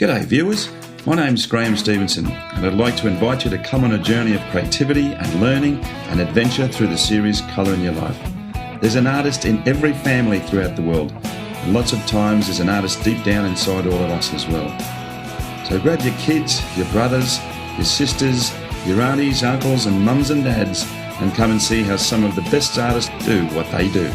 G'day viewers, my name's Graham Stevenson and I'd like to invite you to come on a journey of creativity and learning and adventure through the series Colour in Your Life. There's an artist in every family throughout the world, and lots of times there's an artist deep down inside all of us as well. So grab your kids, your brothers, your sisters, your aunties, uncles and mums and dads and come and see how some of the best artists do what they do.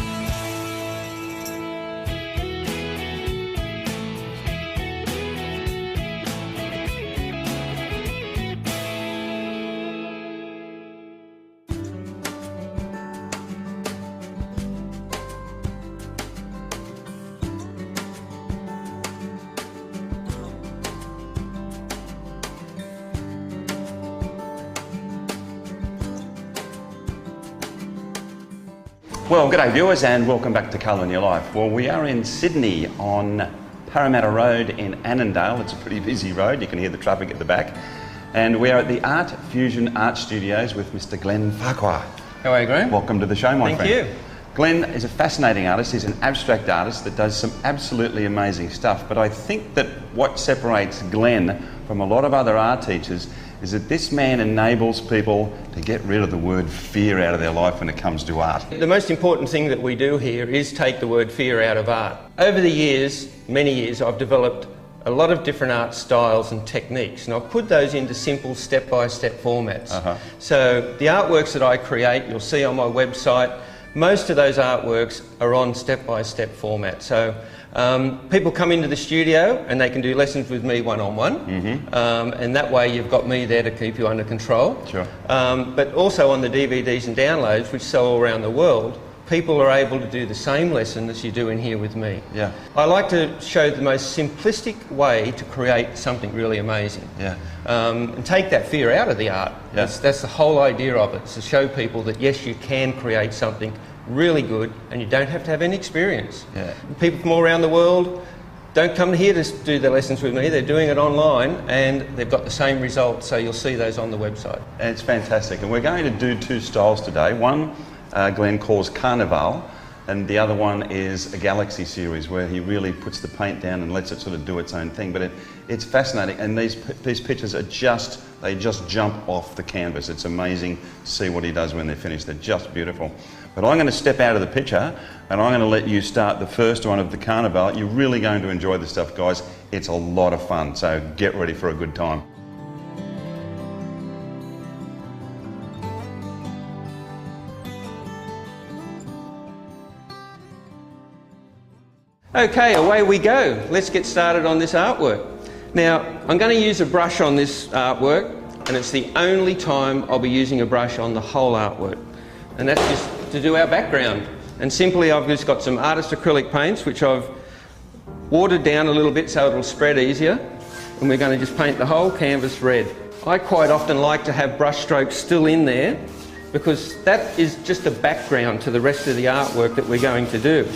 Well, g'day viewers and welcome back to Colour in Your Life. Well, we are in Sydney on Parramatta Road in Annandale. It's a pretty busy road, you can hear the traffic at the back. And we are at the Art Fusion Art Studios with Mr. Glenn Farquhar. How are you, Graham? Welcome to the show, my friend. Thank you. Glenn is a fascinating artist. He's an abstract artist that does some absolutely amazing stuff. But I think that what separates Glenn from a lot of other art teachers is that this man enables people to get rid of the word fear out of their life when it comes to art. The most important thing that we do here is take the word fear out of art. Over the years, many years, I've developed a lot of different art styles and techniques, and I've put those into simple step-by-step formats. So the artworks that I create, you'll see on my website, most of those artworks are on step-by-step format. So people come into the studio and they can do lessons with me one-on-one, and that way you've got me there to keep you under control. Sure. But also on the DVDs and downloads, which sell all around the world, people are able to do the same lesson as you do in here with me. Yeah. I like to show the most simplistic way to create something really amazing. Yeah. And take that fear out of the art. Yeah. That's the whole idea of it, to show people that yes, you can create something really good and you don't have to have any experience. Yeah. People from all around the world don't come here to do their lessons with me, they're doing it online and they've got the same results, so you'll see those on the website. And it's fantastic. And we're going to do two styles today. One Glenn calls Carnival, and the other one is a Galaxy series where he really puts the paint down and lets it sort of do its own thing. But it's fascinating, and these pictures are they just jump off the canvas. It's amazing to see what he does when they're finished. They're just beautiful. But I'm going to step out of the picture and I'm going to let you start the first one of the Carnival. You're really going to enjoy this stuff, guys. It's a lot of fun, so get ready for a good time. Okay, away we go. Let's get started on this artwork. Now, I'm going to use a brush on this artwork, and it's the only time I'll be using a brush on the whole artwork. And that's just to do our background. And simply I've just got some artist acrylic paints which I've watered down a little bit so it'll spread easier. And we're going to just paint the whole canvas red. I quite often like to have brush strokes still in there because that is just a background to the rest of the artwork that we're going to do.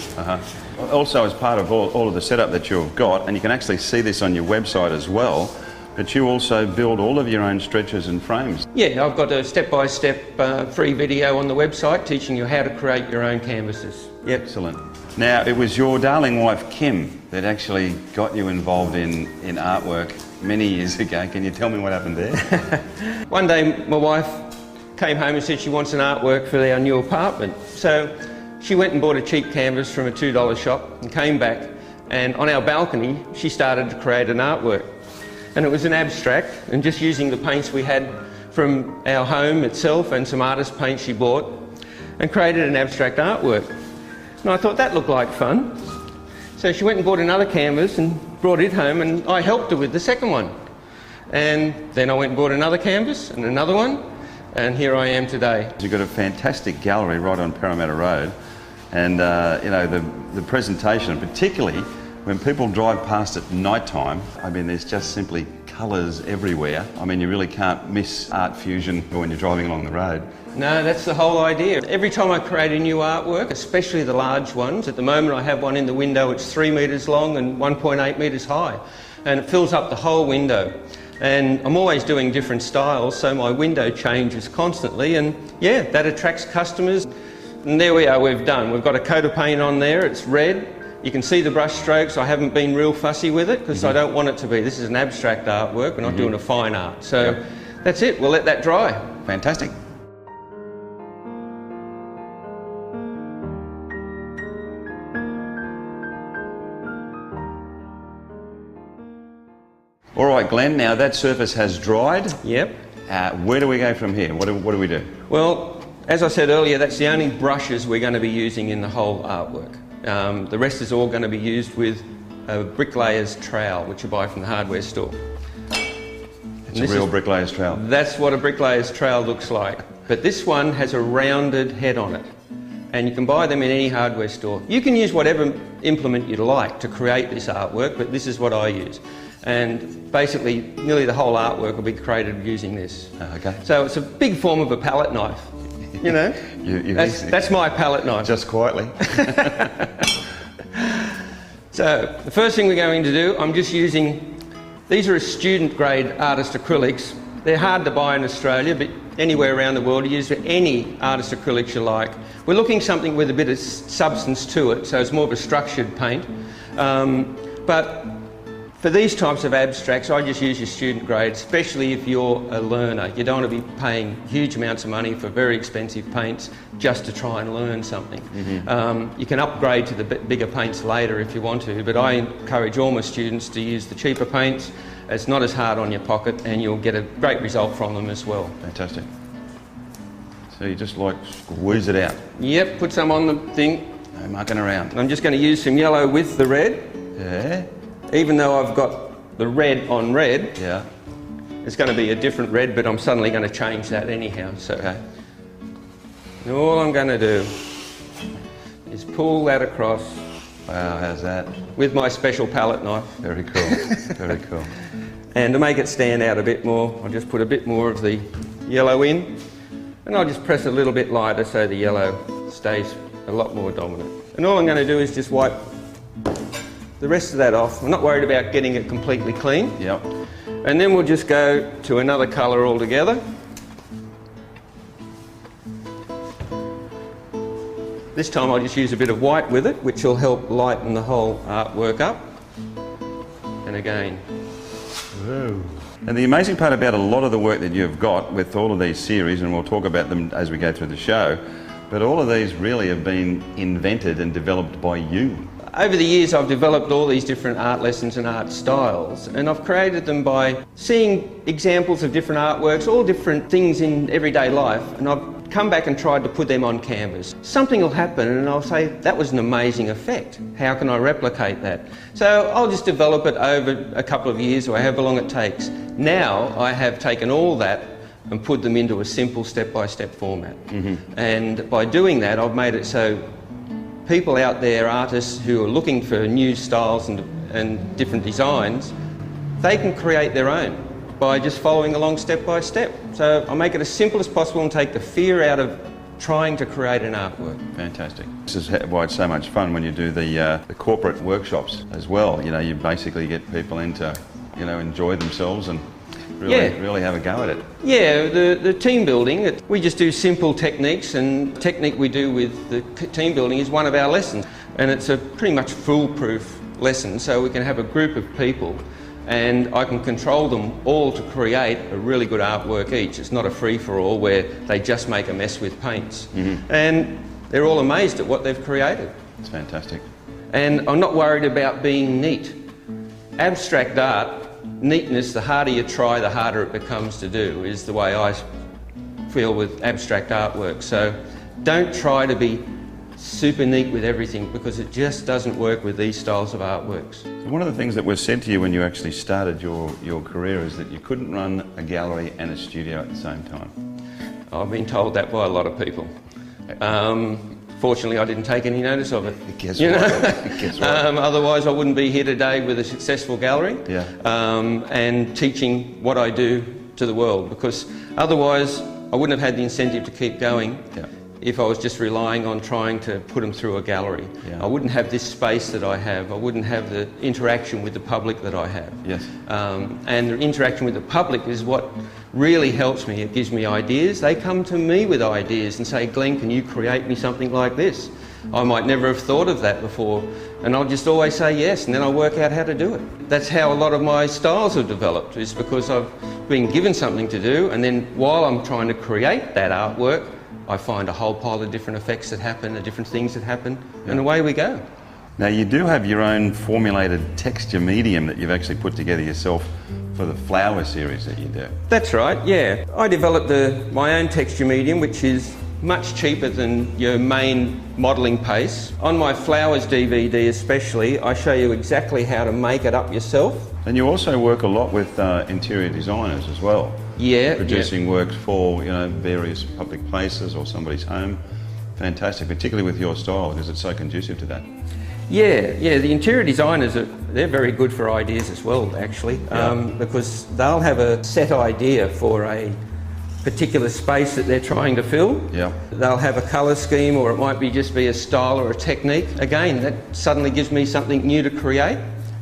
Also, as part of all of the setup that you've got, and you can actually see this on your website as well, but you also build all of your own stretchers and frames. Yeah, I've got a step-by-step free video on the website teaching you how to create your own canvases. Yep. Excellent. Now, it was your darling wife, Kim, that actually got you involved in artwork many years ago. Can you tell me what happened there? One day, my wife came home and said she wants an artwork for our new apartment. So she went and bought a cheap canvas from a $2 shop and came back, and on our balcony, she started to create an artwork. And it was an abstract, and just using the paints we had from our home itself and some artist paints she bought, and created an abstract artwork. And I thought that looked like fun. So she went and bought another canvas and brought it home, and I helped her with the second one. And then I went and bought another canvas and another one, and here I am today. You've got a fantastic gallery right on Parramatta Road, and you know, the presentation, particularly when people drive past at night time, I mean, there's just simply colours everywhere. I mean, you really can't miss Art Fusion when you're driving along the road. No, that's the whole idea. Every time I create a new artwork, especially the large ones, at the moment I have one in the window which is 3 metres long and 1.8 metres high, and it fills up the whole window. And I'm always doing different styles, so my window changes constantly, and yeah, that attracts customers. And there we are, we've got a coat of paint on there, it's red. You can see the brush strokes. I haven't been real fussy with it because I don't want it to be. This is an abstract artwork. We're not doing a fine art. So that's it. We'll let that dry. Fantastic. All right, Glenn, now that surface has dried. Yep. Where do we go from here? What do we do? Well, as I said earlier, that's the only brushes we're going to be using in the whole artwork. The rest is all going to be used with a bricklayer's trowel, which you buy from the hardware store. It's a real bricklayer's trowel. That's what a bricklayer's trowel looks like. But this one has a rounded head on it. And you can buy them in any hardware store. You can use whatever implement you'd like to create this artwork, but this is what I use. And basically, nearly the whole artwork will be created using this. Okay. So it's a big form of a palette knife, you know? That's my palette knife. Just quietly. So the first thing we're going to do, I'm just using, these are student grade artist acrylics. They're hard to buy in Australia, but anywhere around the world, you use any artist acrylics you like. We're looking something with a bit of substance to it, so it's more of a structured paint. But for these types of abstracts, I just use your student grade, especially if you're a learner. You don't want to be paying huge amounts of money for very expensive paints just to try and learn something. You can upgrade to the bigger paints later if you want to, but I encourage all my students to use the cheaper paints. It's not as hard on your pocket and you'll get a great result from them as well. Fantastic. So you just like squeeze it out? Yep, put some on the thing. No mucking around. I'm just going to use some yellow with the red. Yeah. Even though I've got the red on red, Yeah. it's going to be a different red, but I'm suddenly going to change that anyhow. So all I'm going to do is pull that across. Wow, how's that? With my special palette knife. Very cool. Very cool. And to make it stand out a bit more, I'll just put a bit more of the yellow in, and I'll just press a little bit lighter so the yellow stays a lot more dominant. And all I'm going to do is just wipe the rest of that off. I'm not worried about getting it completely clean. Yep. And then we'll just go to another colour altogether. This time I'll just use a bit of white with it, which will help lighten the whole artwork up. And again. Whoa. And the amazing part about a lot of the work that you've got with all of these series, and we'll talk about them as we go through the show, but all of these really have been invented and developed by you. Over the years I've developed all these different art lessons and art styles, and I've created them by seeing examples of different artworks, all different things in everyday life, and I've come back and tried to put them on canvas. Something will happen and I'll say, that was an amazing effect. How can I replicate that? So I'll just develop it over a couple of years or however long it takes. Now I have taken all that and put them into a simple step-by-step format. And by doing that I've made it so people out there, artists who are looking for new styles and different designs, they can create their own by just following along step by step. So I make it as simple as possible and take the fear out of trying to create an artwork. Fantastic. This is why it's so much fun when you do the corporate workshops as well. You know, you basically get people in to, you know, enjoy themselves and really have a go at it. Yeah, the team building, we just do simple techniques, and the technique we do with the team building is one of our lessons. And it's a pretty much foolproof lesson, so we can have a group of people and I can control them all to create a really good artwork each. It's not a free-for-all where they just make a mess with paints. And they're all amazed at what they've created. It's fantastic. And I'm not worried about being neat. Abstract art, neatness, the harder you try, the harder it becomes to do, is the way I feel with abstract artwork. So don't try to be super neat with everything, because it just doesn't work with these styles of artworks. So one of the things that was said to you when you actually started your career is that you couldn't run a gallery and a studio at the same time. I've been told that by a lot of people. Fortunately, I didn't take any notice of it. Guess what? Guess what? Otherwise, I wouldn't be here today with a successful gallery and teaching what I do to the world, because otherwise I wouldn't have had the incentive to keep going if I was just relying on trying to put them through a gallery. I wouldn't have this space that I have. I wouldn't have the interaction with the public that I have. Yes. And the interaction with the public is what really helps me. It gives me ideas. They come to me with ideas and say, Glenn, can you create me something like this? I might never have thought of that before. And I'll just always say yes, and then I'll work out how to do it. That's how a lot of my styles have developed, is because I've been given something to do, and then while I'm trying to create that artwork, I find a whole pile of different effects that happen, and different things that happen, and away we go. Now, you do have your own formulated texture medium that you've actually put together yourself for the flower series that you do. That's right, yeah. I developed my own texture medium, which is much cheaper than your main modelling paste. On my flowers DVD especially, I show you exactly how to make it up yourself. And you also work a lot with interior designers as well. Yeah. Producing works for, various public places or somebody's home. Fantastic, particularly with your style, because it's so conducive to that. Yeah, the interior designers, they're very good for ideas as well, actually, because they'll have a set idea for a particular space that they're trying to fill. Yeah. They'll have a colour scheme, or it might just be a style or a technique. Again, that suddenly gives me something new to create,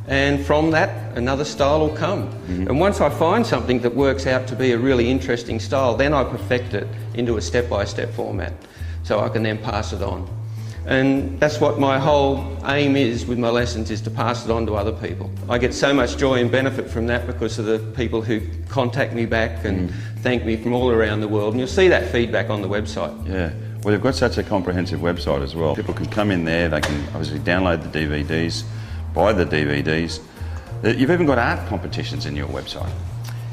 and from that, another style will come. Mm-hmm. And once I find something that works out to be a really interesting style, then I perfect it into a step-by-step format, so I can then pass it on. And that's what my whole aim is with my lessons, is to pass it on to other people. I get so much joy and benefit from that because of the people who contact me back and thank me from all around the world. And you'll see that feedback on the website. Yeah, well, you've got such a comprehensive website as well. People can come in there, they can obviously download the DVDs, buy the DVDs. You've even got art competitions in your website.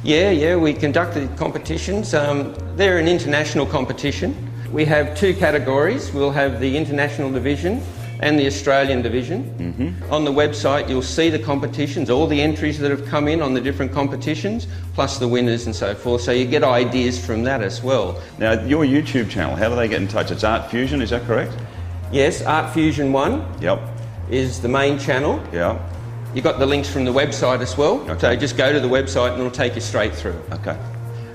Yeah, we conduct the competitions. They're an international competition. We have two categories. We'll have the international division and the Australian division. Mm-hmm. On the website you'll see the competitions, all the entries that have come in on the different competitions, plus the winners and so forth, so you get ideas from that as well. Now, your YouTube channel, how do they get in touch? It's Art Fusion, is that correct? Yes, Art Fusion 1 is the main channel. Yeah. You've got the links from the website as well, so just go to the website and it'll take you straight through.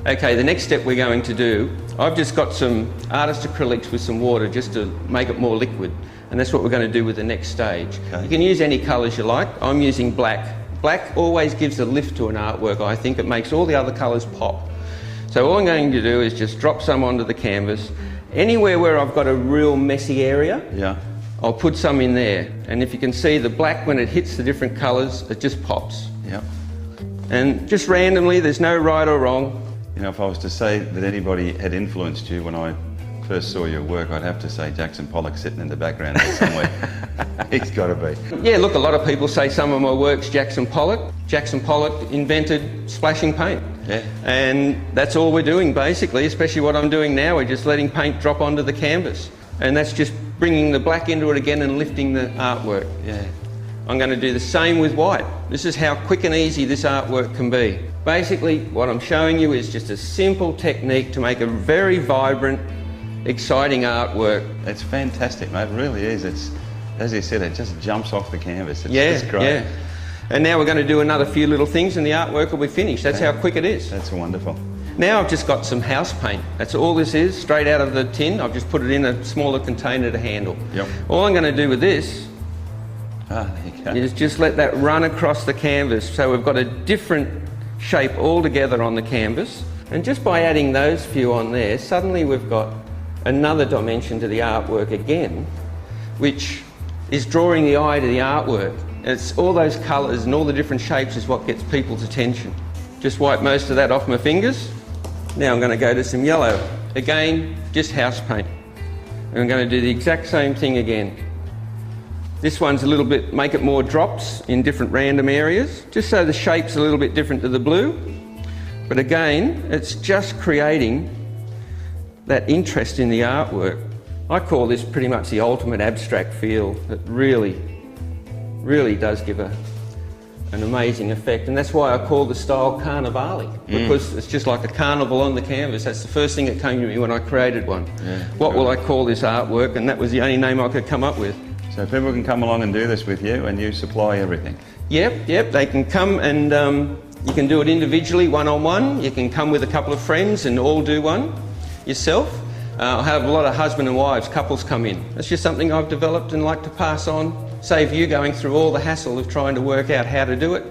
Okay, the next step we're going to do, I've just got some artist acrylics with some water just to make it more liquid, and that's what we're going to do with the next stage. Okay. You can use any colours you like. I'm using black. Black always gives a lift to an artwork, I think. It makes all the other colours pop. So all I'm going to do is just drop some onto the canvas. Anywhere where I've got a real messy area, I'll put some in there. And if you can see, the black, when it hits the different colours, it just pops. And just randomly, there's no right or wrong. If I was to say that anybody had influenced you when I first saw your work, I'd have to say Jackson Pollock sitting in the background there somewhere. He's got to be. Yeah, look, a lot of people say some of my work's Jackson Pollock. Jackson Pollock invented splashing paint. And that's all we're doing basically, especially what I'm doing now. We're just letting paint drop onto the canvas. And that's just bringing the black into it again and lifting the artwork. I'm going to do the same with white. This is how quick and easy this artwork can be. Basically, what I'm showing you is just a simple technique to make a very vibrant, exciting artwork. It's fantastic, mate. It really is. It's, as you said, it just jumps off the canvas. It's great. And now we're going to do another few little things and the artwork will be finished. That's how quick it is. That's wonderful. Now I've just got some house paint. That's all this is, straight out of the tin. I've just put it in a smaller container to handle. All I'm going to do with this is just let that run across the canvas. So we've got a different shape altogether on the canvas. And just by adding those few on there, suddenly we've got another dimension to the artwork again, which is drawing the eye to the artwork. And it's all those colours and all the different shapes is what gets people's attention. Just wipe most of that off my fingers. Now I'm going to go to some yellow. Again, just house paint. And I'm going to do the exact same thing again. This one's a little bit, make it more drops in different random areas, just so the shape's a little bit different to the blue. But again, it's just creating that interest in the artwork. I call this pretty much the ultimate abstract feel that really does give an amazing effect. And that's why I call the style Carnivale, because it's just like a carnival on the canvas. That's the first thing that came to me when I created one. What will I call this artwork? And that was the only name I could come up with. So people can come along and do this with you, and you supply everything? Yep, they can come and you can do it individually, one-on-one. You can come with a couple of friends and all do one yourself. I have a lot of husband and wives, couples come in. It's just something I've developed and like to pass on, save you going through all the hassle of trying to work out how to do it.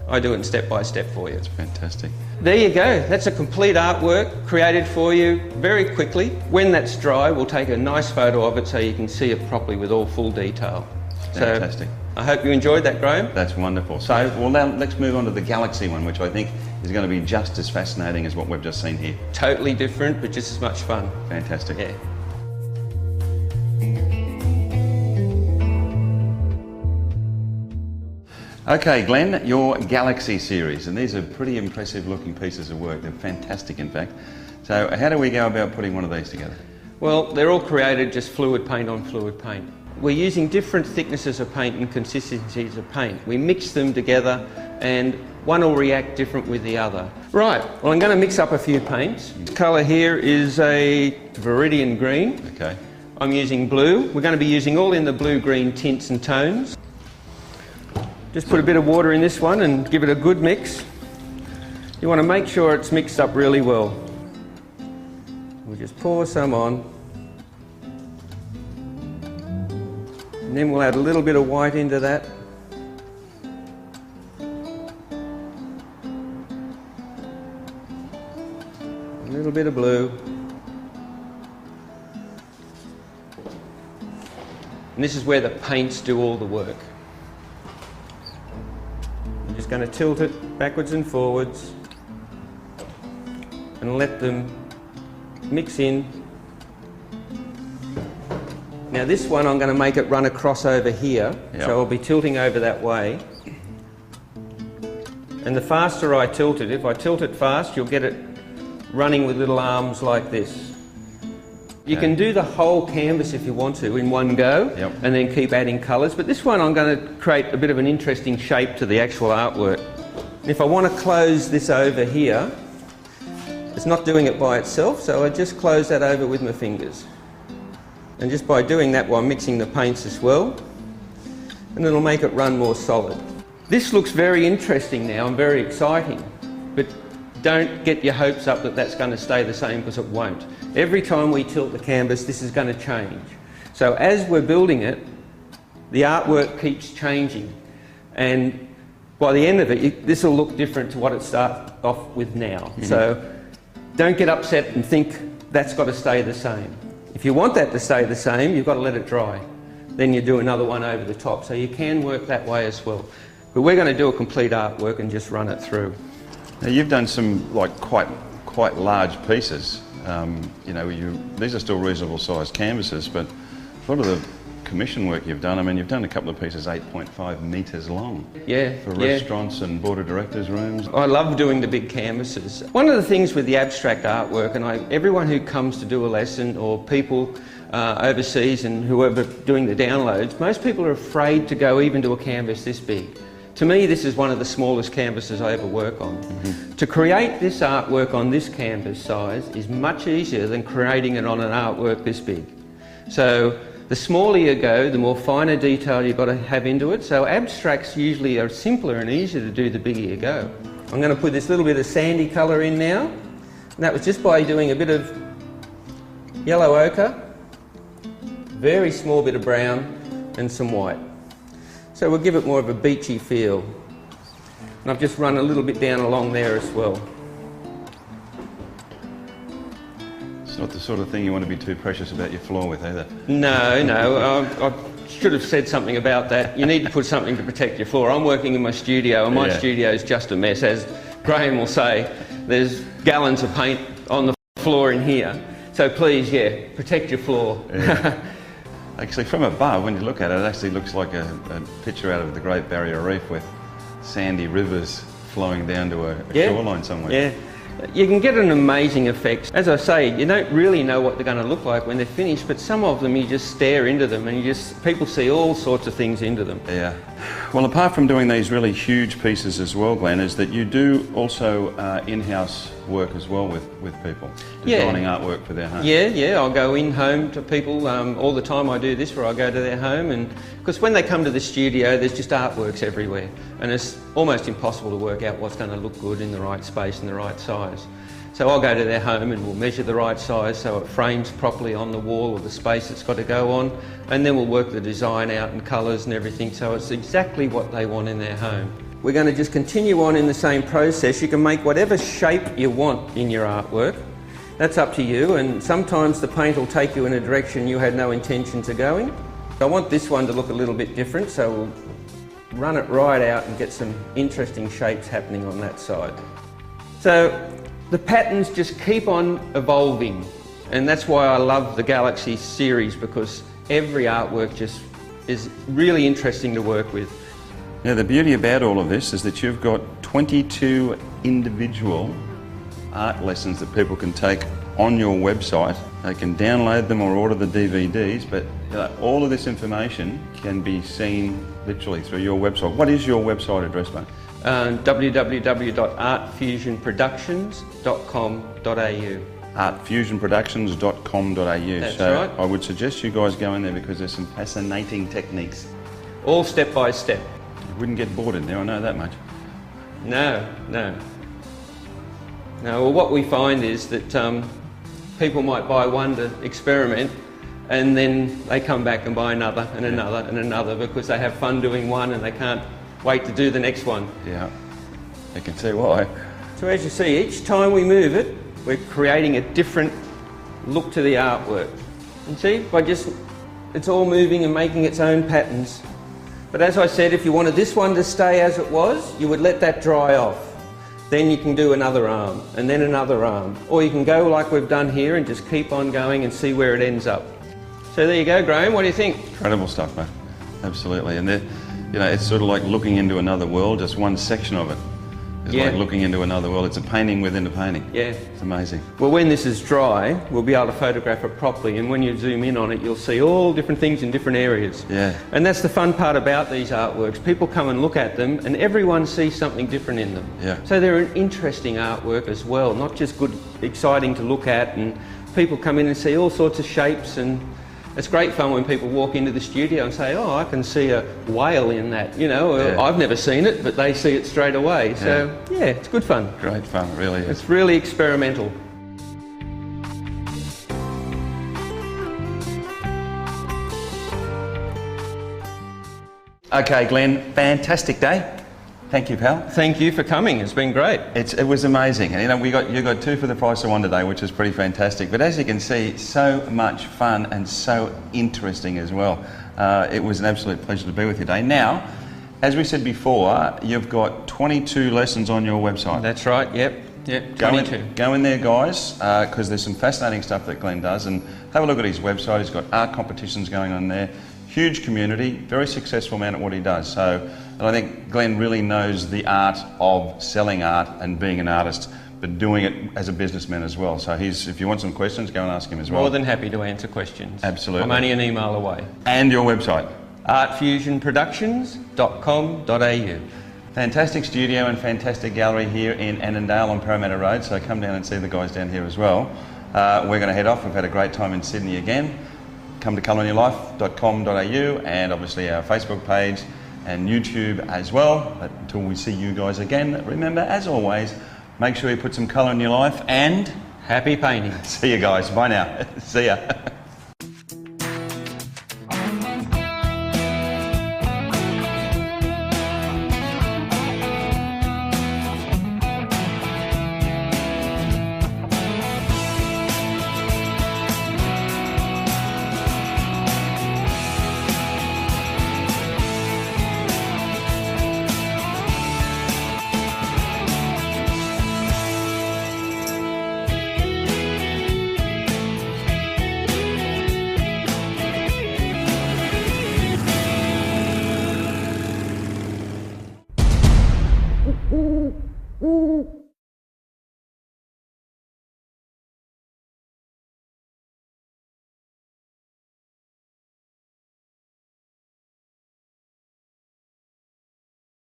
I do it step by step for you. That's fantastic. There you go. That's a complete artwork created for you very quickly. When that's dry, we'll take a nice photo of it so you can see it properly with all full detail. Fantastic. So, I hope you enjoyed that, Graham. That's wonderful. So, well, now let's move on to the Galaxy one, which I think is going to be just as fascinating as what we've just seen here. Totally different, but just as much fun. Fantastic. Yeah. Okay, Glenn, your Galaxy series, and these are pretty impressive looking pieces of work. They're fantastic, in fact. So how do we go about putting one of these together? Well, they're all created just fluid paint on fluid paint. We're using different thicknesses of paint and consistencies of paint. We mix them together and one will react different with the other. Right, well, I'm going to mix up a few paints. The colour here is a Viridian green. Okay. I'm using blue. We're going to be using all in the blue-green tints and tones. Just put a bit of water in this one and give it a good mix. You want to make sure it's mixed up really well. We'll just pour some on. And then we'll add a little bit of white into that. A little bit of blue. And this is where the paints do all the work. I'm just going to tilt it backwards and forwards and let them mix in. Now this one I'm going to make it run across over here, so I'll be tilting over that way. And the faster I tilt it, if I tilt it fast, you'll get it running with little arms like this. You can do the whole canvas if you want to in one go, and then keep adding colours, but this one I'm going to create a bit of an interesting shape to the actual artwork. And if I want to close this over here, it's not doing it by itself, so I just close that over with my fingers. And just by doing that while mixing the paints as well, and it'll make it run more solid. This looks very interesting now and very exciting, but don't get your hopes up that that's going to stay the same, because it won't. Every time we tilt the canvas, this is going to change. So as we're building it, the artwork keeps changing, and by the end of it, this will look different to what it starts off with now. So don't get upset and think that's got to stay the same. If you want that to stay the same, you've got to let it dry. Then you do another one over the top, so you can work that way as well. But we're going to do a complete artwork and just run it through. Now you've done some quite large pieces. You know, these are still reasonable sized canvases, but a lot of the commission work you've done, I mean, you've done a couple of pieces 8.5 metres long. For restaurants and board of directors' rooms. I love doing the big canvases. One of the things with the abstract artwork, and everyone who comes to do a lesson, or people overseas and whoever doing the downloads, most people are afraid to go even to a canvas this big. To me, this is one of the smallest canvases I ever work on. To create this artwork on this canvas size is much easier than creating it on an artwork this big. So the smaller you go, the more finer detail you've got to have into it. So abstracts usually are simpler and easier to do the bigger you go. I'm going to put this little bit of sandy colour in now. And that was just by doing a bit of yellow ochre, very small bit of brown and some white. So we'll give it more of a beachy feel. And I've just run a little bit down along there as well. It's not the sort of thing you want to be too precious about your floor with either. No, I should have said something about that. You need to put something to protect your floor. I'm working in my studio, and my studio is just a mess. As Graham will say, there's gallons of paint on the floor in here. So please, protect your floor. Actually, from above, when you look at it, it actually looks like a picture out of the Great Barrier Reef with sandy rivers flowing down to a shoreline somewhere. Yeah, you can get an amazing effect. As I say, you don't really know what they're going to look like when they're finished, but some of them you just stare into them and people see all sorts of things into them. Yeah. Well, apart from doing these really huge pieces as well, Glenn, is that you do also in-house work as well with people, designing artwork for their home. Yeah, I'll go in home to people all the time. I do this where I go to their home, and because when they come to the studio, there's just artworks everywhere, and it's almost impossible to work out what's going to look good in the right space and the right size. So I'll go to their home and we'll measure the right size so it frames properly on the wall or the space it's got to go on, and then we'll work the design out and colours and everything so it's exactly what they want in their home. we're going to just continue on in the same process. You can make whatever shape you want in your artwork. That's up to you, and sometimes the paint will take you in a direction you had no intention of going. I want this one to look a little bit different, so we'll run it right out and get some interesting shapes happening on that side. So the patterns just keep on evolving, and that's why I love the Galaxy series, because every artwork just is really interesting to work with. Now, the beauty about all of this is that you've got 22 individual art lessons that people can take on your website. They can download them or order the DVDs, but all of this information can be seen literally through your website. What is your website address, mate? www.artfusionproductions.com.au. artfusionproductions.com.au. That's so right. I would suggest you guys go in there because there's some fascinating techniques. All step by step. You wouldn't get bored in there, I know that much. No. Well, what we find is that people might buy one to experiment, and then they come back and buy another and another and another because they have fun doing one and they can't wait to do the next one. Yeah, I can see why. So as you see, each time we move it, we're creating a different look to the artwork. And see, it's all moving and making its own patterns. But as I said, if you wanted this one to stay as it was, you would let that dry off. Then you can do another arm, and then another arm. Or you can go like we've done here and just keep on going and see where it ends up. So there you go, Graham, what do you think? Incredible stuff, mate. Absolutely. And it's sort of like looking into another world, just one section of it. It's like looking into another world. It's a painting within a painting. Yeah. It's amazing. Well, when this is dry, we'll be able to photograph it properly, and when you zoom in on it, you'll see all different things in different areas. Yeah. And that's the fun part about these artworks. People come and look at them, and everyone sees something different in them. Yeah. So they're an interesting artwork as well, not just good, exciting to look at, and people come in and see all sorts of shapes, and it's great fun when people walk into the studio and say, oh, I can see a whale in that, I've never seen it, but they see it straight away. So, yeah, it's good fun. Great fun, it really is. It's really experimental. Okay, Glenn, fantastic day. Thank you, pal. Thank you for coming. It's been great. It was amazing. And you got two for the price of one today, which is pretty fantastic. But as you can see, so much fun and so interesting as well. It was an absolute pleasure to be with you today. Now, as we said before, you've got 22 lessons on your website. That's right, yep, 22. Go in there, guys, because there's some fascinating stuff that Glenn does. And have a look at his website. He's got art competitions going on there. Huge community, very successful man at what he does. And I think Glenn really knows the art of selling art and being an artist, but doing it as a businessman as well. So if you want some questions, go and ask him as well. More than happy to answer questions. Absolutely. I'm only an email away. And your website? artfusionproductions.com.au. Fantastic studio and fantastic gallery here in Annandale on Parramatta Road, so come down and see the guys down here as well. We're going to head off. We've had a great time in Sydney again. Come to colourionyourlife.com.au and obviously our Facebook page and YouTube as well. But until we see you guys again, remember, as always, make sure you put some colour in your life and happy painting. See you guys. Bye now. See ya. Ooh.